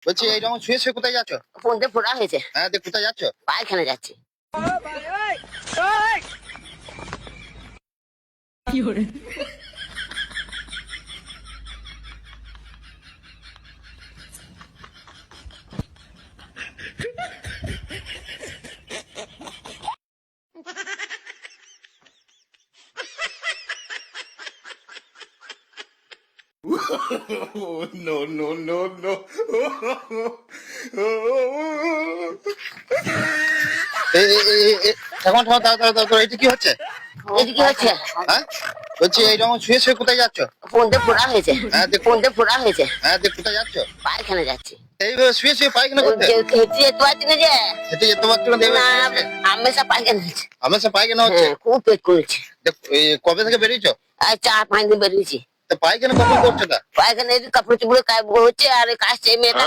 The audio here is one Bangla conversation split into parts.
বলছি এইরকম শুয়ে শুয়ে কোথায় যাচ্ছ? ফোনতে ফোড়া হয়েছে, হ্যাঁ, কোথায় যাচ্ছ? পায়খানা যাচ্ছি। Oh, no, no, no, no. এখন দাও, এটা কি হচ্ছে? এটা কি হচ্ছে? হ্যাঁ, বলছি এইরকম শুয়ে শুয়ে কোথায় যাচ্ছ? ফোনতে ফোড়া হয়েছে, হ্যাঁ, ফোনতে ফোড়া হয়েছে, হ্যাঁ, কোথায় যাচ্ছ? পায়খানা যাচ্ছি। এইভাবে শুয়ে শুয়ে পায়খানা করতে? হেঁটে যেতে পারছি না যে। হেঁটে যেতে পারছো না? না, হামেশা পায়খানা হচ্ছে। হামেশা পায়খানা হচ্ছে? হ্যাঁ, খুব পেট করেছে। কবে থেকে বেরিয়েছো? আর 4-5 দিন বেরিয়েছি। তা পায়খানা কখন করছো? তা পায়খানা এই কাপড় চুপড়ে হচ্ছে আর কাশছে মেয়েটা।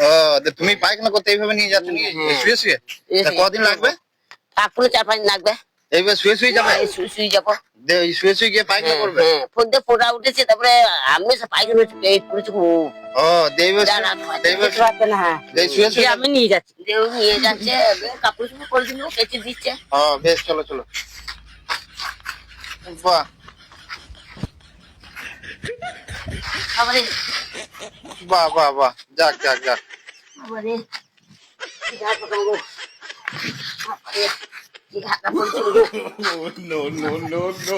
ও, তুমি পায়খানা করতে এইভাবে নিয়ে যাচ্ছ নিয়ে শুয়ে শুয়ে? তা কদিন লাগবে? তারপরে 4-5 দিন লাগবে। এইভাবে শুয়ে শুয়ে যাবে? শুয়ে যাবো। শুয়ে শুয়ে গিয়ে পায়খানা করবে? হ্যাঁ, ফোনতে ফোড়া উঠেছে, তারপরে হামেশা পায়খানা হচ্ছে, পেট করেছে খুব। ও, দেবে শুয়ে শুয়ে আমি নিয়ে যাচ্ছি, নিয়ে যাচ্ছে, কাপড় চুপড় করে দিল, কেচে দিচ্ছে। ও, বেশ, চলো চলো। বাহ, আবারে বাহ, বাহ, বাহ, যাক যাক যাক। আবারে ঘাট পাকাবো, আবারে ঘাটটা পড়ছে। Oh, no, no, no, no.